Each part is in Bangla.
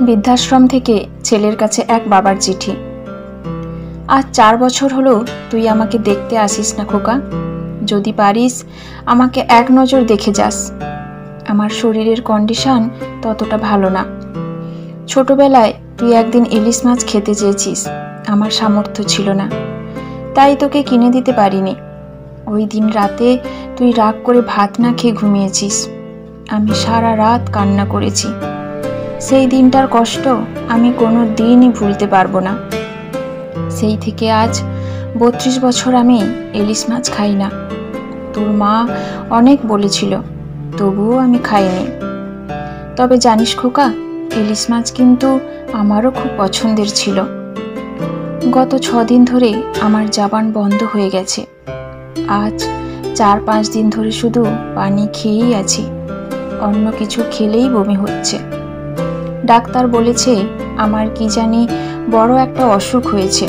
বৃদ্ধাশ্রম থেকে ছেলের কাছে এক বাবার চিঠি। আজ 4 বছর হলো তুই আমাকে দেখতে আসিস না খোকা। যদি পারিস আমাকে এক নজর দেখে যাস। আমার শরীরের কন্ডিশন ততটা ভালো না। ছোটবেলায় তুই একদিন ইলিশ মাছ খেতে চেয়েছিস, আমার সামর্থ্য ছিল না, তাই তোকে কিনে দিতে পারিনি। ওই দিন রাতে তুই রাগ করে ভাত না খেয়ে ঘুমিয়েছিস। আমি সারা রাত কান্না করেছি। সেই দিনটার কষ্ট আমি কোনো দিনই ভুলতে পারবো না। সেই থেকে আজ 32 বছর আমি ইলিশ মাছ খাই না। তোর মা অনেক বলেছিল, তবুও আমি খাইনি। তবে জানিস খোকা, ইলিশ মাছ কিন্তু আমারও খুব পছন্দের ছিল। গত 6 দিন ধরে আমার জাবান বন্ধ হয়ে গেছে। আজ 4-5 দিন ধরে শুধু পানি খেয়েই আছি। অন্য কিছু খেলেই বমি হচ্ছে। ডাক্তার বলেছে আমার কি জানি বড় একটা অসুখ হয়েছে।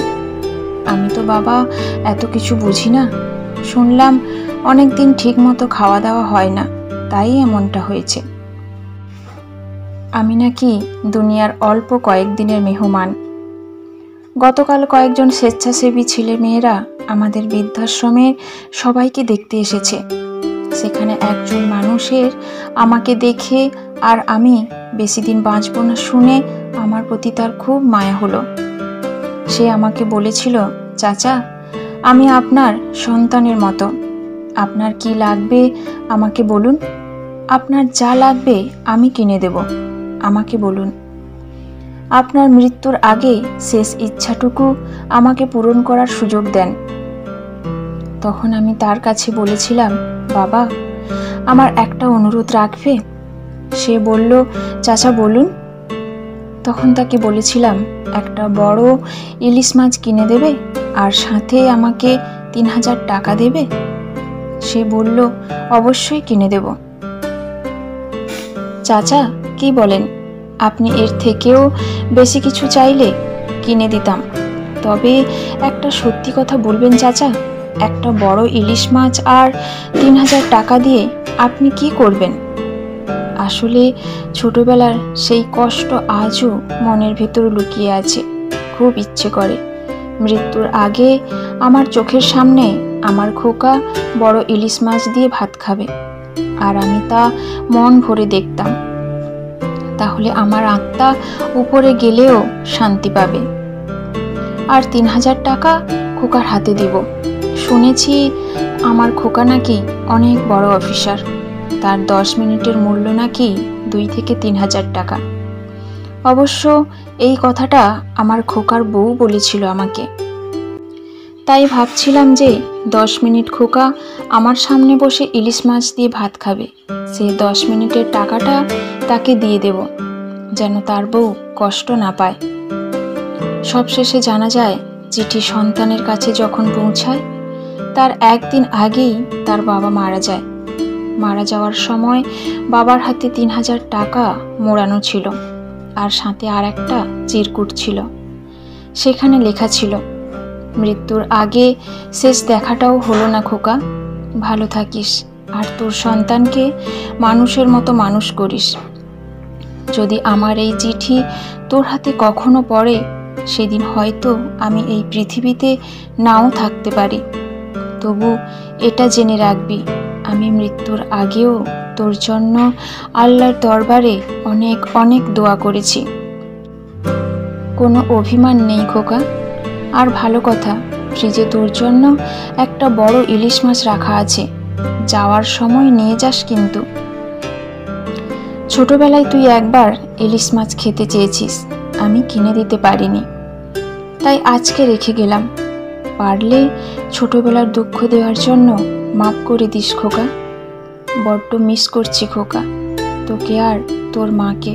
আমি তো বাবা এত কিছু বুঝি না। শুনলাম অনেক দিন ঠিক মতো খাওয়া দাওয়া হয় না, তাই এমনটা হয়েছে। আমি নাকি দুনিয়ার অল্প কয়েকদিনের মেহমান। গতকাল কয়েকজন স্বেচ্ছাসেবী ছেলে মেয়েরা আমাদের বৃদ্ধাশ্রমের সবাইকে দেখতে এসেছে। সেখানে একজন মানুষের আমাকে দেখে আর আমি বেশি দিন বাঁচব না শুনে আমার প্রতি তার খুব মায়া হলো। সে আমাকে বলেছিল, চাচা, আমি আপনার সন্তানের মতো। আপনার কি লাগবে আমাকে বলুন, আপনার যা লাগবে আমি কিনে দেব, আমাকে বলুন। আপনার মৃত্যুর আগে শেষ ইচ্ছাটুকু আমাকে পূরণ করার সুযোগ দেন। তখন আমি তার কাছে বলেছিলাম, বাবা, আমার একটা অনুরোধ রাখবে? সে বলল, চাচা বলুন। তখন তাকে বলেছিলাম, একটা বড় ইলিশ মাছ কিনে দেবে আর সাথে আমাকে 3000 টাকা দেবে। সে বলল, অবশ্যই কিনে দেব। চাচা কি বলেন? আপনি এর থেকেও বেশি কিছু চাইলে কিনে দিতাম। তবে একটা সত্যি কথা বলবেন চাচা, একটা বড় ইলিশ মাছ আর 3000 টাকা দিয়ে আপনি কি করবেন? আসলে ছোটবেলার সেই কষ্ট আজও মনের ভেতর লুকিয়ে আছে। খুব ইচ্ছে করে মৃত্যুর আগে আমার চোখের সামনে আমার খোকা বড় ইলিশ মাছ দিয়ে ভাত খাবে, আর আমি তা মন ভরে দেখতাম। তাহলে আমার আত্মা উপরে গেলেও শান্তি পাবে। আর 3000 টাকা খোকার হাতে দিব। শুনেছি আমার খোকা নাকি অনেক বড় অফিসার। তার 10 মিনিটের মূল্য নাকি 2 থেকে 3000 টাকা। অবশ্য এই কথাটা আমার খোকার বউ বলেছিল আমাকে। তাই ভাবছিলাম যে 10 মিনিট খোকা আমার সামনে বসে ইলিশ মাছ দিয়ে ভাত খাবে, সে 10 মিনিটের টাকাটা তাকে দিয়ে দেব, যেন তার বউ কষ্ট না পায়। সবশেষে জানা যায়, চিঠি সন্তানের কাছে যখন পৌঁছায় তার একদিন আগেই তার বাবা মারা যায়। মারা যাওয়ার সময় বাবার হাতে 3000 টাকা মোড়ানো ছিল, আর সাথে আর একটা চিরকুট ছিল। সেখানে লেখা ছিল, মৃত্যুর আগে শেষ দেখাটাও হলো না খোকা, ভালো থাকিস আর তোর সন্তানকে মানুষের মতো মানুষ করিস। যদি আমার এই চিঠি তোর হাতে কখনো পড়ে, সেদিন হয়তো আমি এই পৃথিবীতে নাও থাকতে পারি। তবু এটা জেনে রাখবি, আমি মৃত্যুর আগেও তোর জন্য আল্লাহর দরবারে অনেক অনেক দোয়া করেছি। কোনো অভিমান নেই খোকা। আর ভালো কথা, ফ্রিজে তোর জন্য একটা বড় ইলিশ মাছ রাখা আছে, যাওয়ার সময় নিয়ে যাস কিন্তু। ছোটবেলায় তুই একবার ইলিশ মাছ খেতে চেয়েছিস, আমি কিনে দিতে পারিনি, তাই আজকে রেখে গেলাম। পারলে ছোটবেলার দুঃখ দেওয়ার জন্য মাফ করে দিস খোকা। বড্ড মিস করছি খোকা তোকে আর তোর মাকে।